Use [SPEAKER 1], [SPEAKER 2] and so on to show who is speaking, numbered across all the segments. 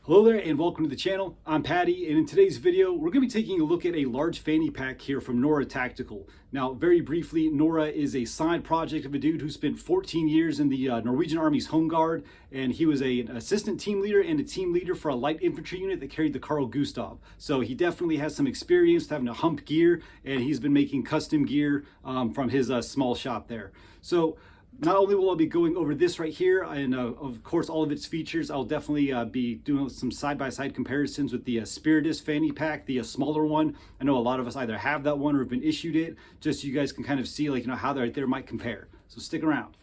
[SPEAKER 1] Hello there and welcome to the channel. I'm Patty, and in today's video we're going to be taking a look at a large fanny pack here from Nora Tactical. Now, very briefly, Nora is a side project of a dude who spent 14 years in the Norwegian Army's Home Guard, and he was an assistant team leader and a team leader for a light infantry unit that carried the Carl Gustav. So he definitely has some experience having to hump gear, and he's been making custom gear from his small shop there. So not only will I be going over this right here and of course all of its features, I'll definitely be doing some side-by-side comparisons with the Spiritus Fanny Pack, the smaller one. I know a lot of us either have that one or have been issued it, just so you guys can kind of see how they might compare. So stick around.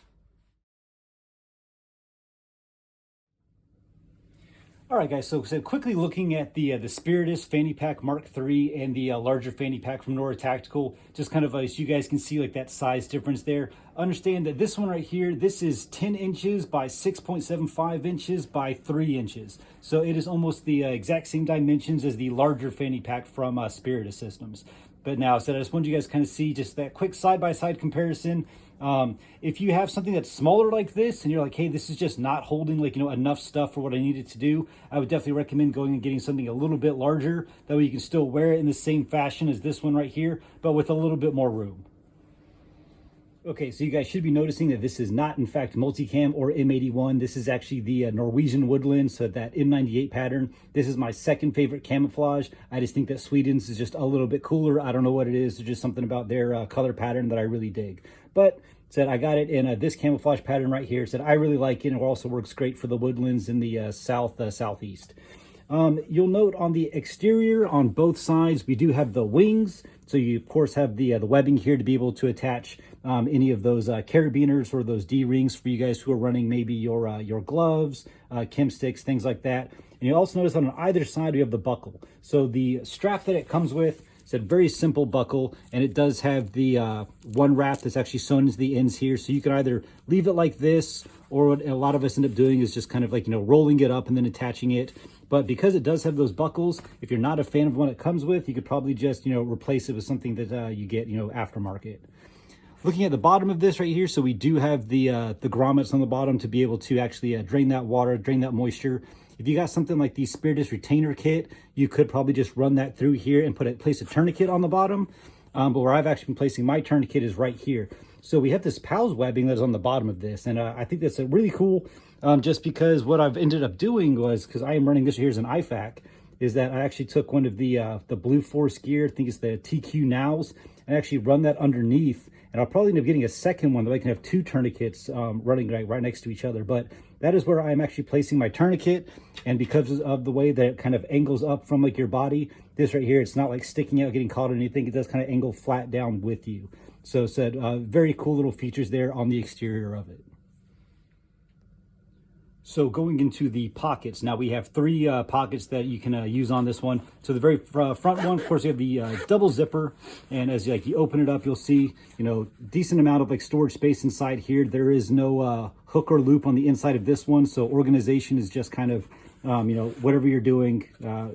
[SPEAKER 1] All right, guys, so quickly looking at the Spiritus Fanny Pack Mark III and the larger fanny pack from Nora Tactical, just kind of so you guys can see like that size difference there. Understand that this one right here, this is 10 inches by 6.75 inches by 3 inches. So it is almost the exact same dimensions as the larger fanny pack from Spiritus Systems. But now, so I just wanted you guys to kind of see just that quick side-by-side comparison. If you have something that's smaller like this and you're like, hey, this is just not holding enough stuff for what I needed to do, I would definitely recommend going and getting something a little bit larger. That way you can still wear it in the same fashion as this one right here, but with a little bit more room. Okay, so you guys should be noticing that this is not, in fact, multicam or M81. This is actually the Norwegian woodland, so that M98 pattern. This is my second favorite camouflage. I just think that Sweden's is just a little bit cooler. I don't know what it is. There's just something about their color pattern that I really dig. But said I got it in this camouflage pattern right here. Said I really like it. It also works great for the woodlands in the southeast. You'll note on the exterior on both sides, we do have the wings. So you, of course, have the webbing here to be able to attach any of those carabiners or those D-rings for you guys who are running maybe your gloves, chem sticks, things like that. And you also notice on either side, we have the buckle. So the strap that it comes with, it's a very simple buckle, and it does have the one wrap that's actually sewn into the ends here. So you can either leave it like this, or what a lot of us end up doing is just kind of rolling it up and then attaching it. But because it does have those buckles, if you're not a fan of what it comes with, you could probably just, replace it with something that you get, aftermarket. Looking at the bottom of this right here, so we do have the grommets on the bottom to be able to actually drain that water, drain that moisture. If you got something like the Spiritus retainer kit, you could probably just run that through here and place a tourniquet on the bottom. But where I've actually been placing my tourniquet is right here. So we have this PALS webbing that's on the bottom of this, and I think that's really cool. Just because what I've ended up doing was, because I am running this here as an IFAK, is that I actually took one of the Blue Force gear, I think it's the TQ Nows, and actually run that underneath. And I'll probably end up getting a second one that I can have two tourniquets running right next to each other. But that is where I'm actually placing my tourniquet. And because of the way that it kind of angles up from your body, this right here, it's not like sticking out, getting caught or anything. It does kind of angle flat down with you. So said, very cool little features there on the exterior of it. So going into the pockets, now we have three pockets that you can use on this one. So the very front one, of course, you have the double zipper, and as you open it up, you'll see decent amount of storage space inside here. There is no hook or loop on the inside of this one, so organization is just kind of whatever you're doing.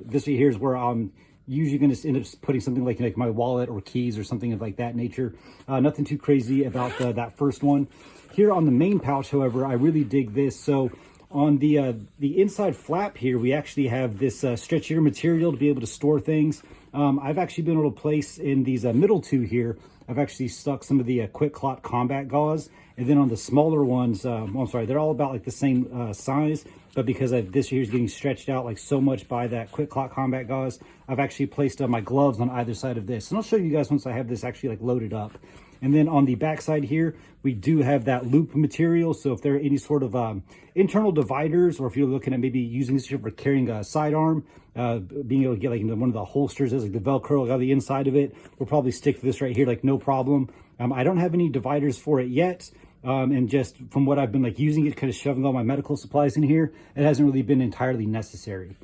[SPEAKER 1] This right here is where I'm usually going to end up putting something like my wallet or keys or something of that nature. Nothing too crazy about that first one. Here on the main pouch, however, I really dig this. So on the inside flap here, we actually have this stretchier material to be able to store things. I've actually been able to place in these middle two here, I've actually stuck some of the Quick Clot combat gauze. And then on the smaller ones, I'm sorry, they're all about the same size, but because this here is getting stretched out so much by that Quick Clot combat gauze, I've actually placed my gloves on either side of this. And I'll show you guys once I have this actually loaded up. And then on the back side here, we do have that loop material. So if there are any sort of internal dividers, or if you're looking at maybe using this for carrying a sidearm, being able to get into one of the holsters as the Velcro on the inside of it, we'll probably stick to this right here no problem. I don't have any dividers for it yet. And just from what I've been using it, kind of shoving all my medical supplies in here, it hasn't really been entirely necessary.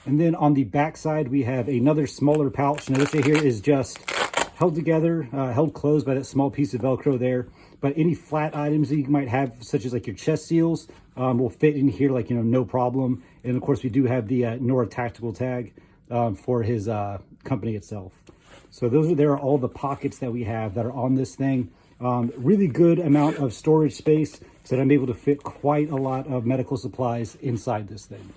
[SPEAKER 1] And then on the back side, we have another smaller pouch. Now this right here is just held together, held closed by that small piece of Velcro there. But any flat items that you might have, such as your chest seals, will fit in here no problem. And of course, we do have the Nora Tactical tag for his company itself. So there are all the pockets that we have that are on this thing. Really good amount of storage space so that I'm able to fit quite a lot of medical supplies inside this thing.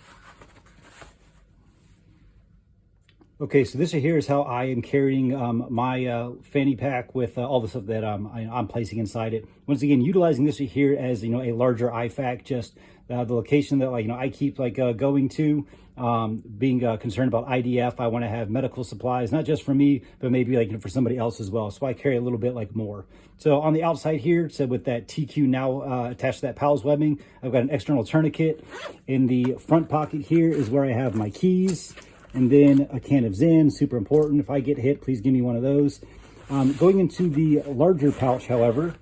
[SPEAKER 1] Okay, so this right here is how I am carrying my fanny pack with all the stuff that I'm placing inside it. Once again, utilizing this right here as, you know, a larger IFAK, just the location that, like, you know, I keep like going to, being concerned about IDF. I want to have medical supplies, not just for me, but maybe like, you know, for somebody else as well. So I carry a little bit like more. So on the outside here, so with that TQ now attached to that PALS webbing, I've got an external tourniquet. In the front pocket here is where I have my keys. And then a can of Zen, super important. If I get hit, please give me one of those. Going into the larger pouch, however,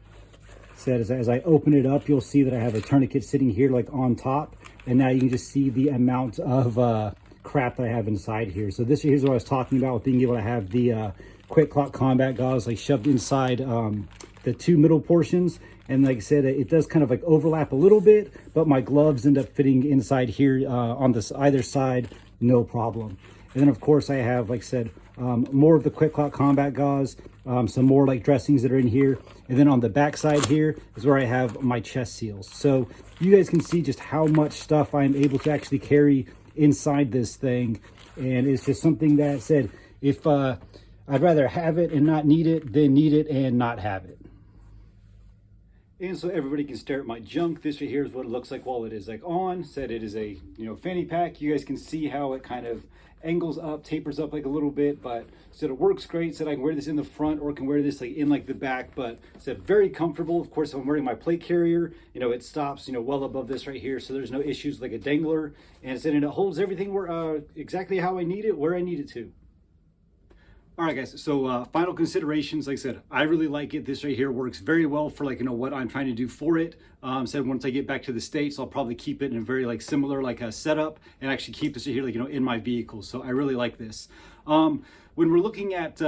[SPEAKER 1] as I open it up, you'll see that I have a tourniquet sitting here like on top. And now you can just see the amount of crap that I have inside here. So this here's what I was talking about with being able to have the quick clock combat gauze like shoved inside the two middle portions. And like I said, it does kind of like overlap a little bit, but my gloves end up fitting inside here on this either side, no problem. And then of course I have, like I said, more of the quick clock combat gauze, some more like dressings that are in here. And then on the back side here is where I have my chest seals. So you guys can see just how much stuff I'm able to actually carry inside this thing. And it's just something that said, if I'd rather have it and not need it than need it and not have it. And so everybody can stare at my junk. This right here is what it looks like while it is like on. Said it is a, you know, fanny pack. You guys can see how it kind of angles up, tapers up like a little bit, but said it works great. Said I can wear this in the front or can wear this like in like the back, but said very comfortable. Of course, if I'm wearing my plate carrier, you know, it stops, you know, well above this right here. So there's no issues like a dangler. And said, and it holds everything where exactly how I need it, where I need it to. All right, guys, so final considerations. Like I said, I really like it. This right here works very well for, like, you know, what I'm trying to do for it. Said once I get back to the States, I'll probably keep it in a very like similar like a setup and actually keep this right here, like, you know, in my vehicle. So I really like this. When we're looking at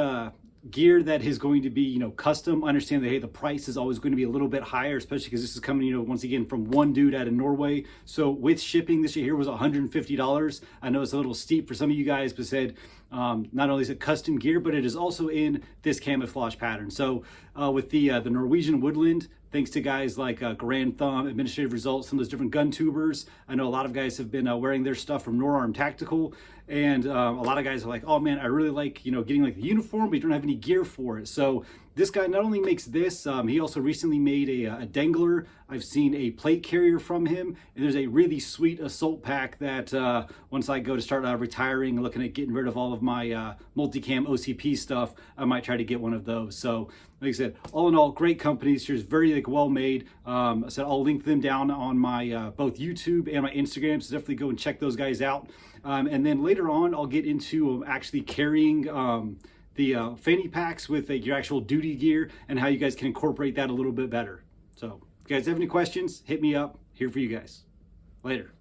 [SPEAKER 1] gear that is going to be, you know, custom, understand that, hey, the price is always going to be a little bit higher, especially because this is coming, you know, once again from one dude out of Norway. So with shipping, this here was $150. I know it's a little steep for some of you guys, but said not only is it custom gear, but it is also in this camouflage pattern. So with the Norwegian Woodland, thanks to guys like Grand Thumb, Administrative Results, some of those different gun tubers. I know a lot of guys have been wearing their stuff from Nora Tactical, and a lot of guys are like, oh man, I really like, you know, getting like the uniform, but you don't have any gear for it. So this guy not only makes this, he also recently made a dangler. I've seen a plate carrier from him, and there's a really sweet assault pack that once I go to start retiring, looking at getting rid of all of my multicam OCP stuff, I might try to get one of those. So like I said, all in all, great companies. Here's very like well made. I said I'll link them down on my both YouTube and my Instagram, so definitely go and check those guys out. And then later on, I'll get into actually carrying the fanny packs with your actual duty gear and how you guys can incorporate that a little bit better. So if you guys have any questions, hit me up. Here for you guys. Later.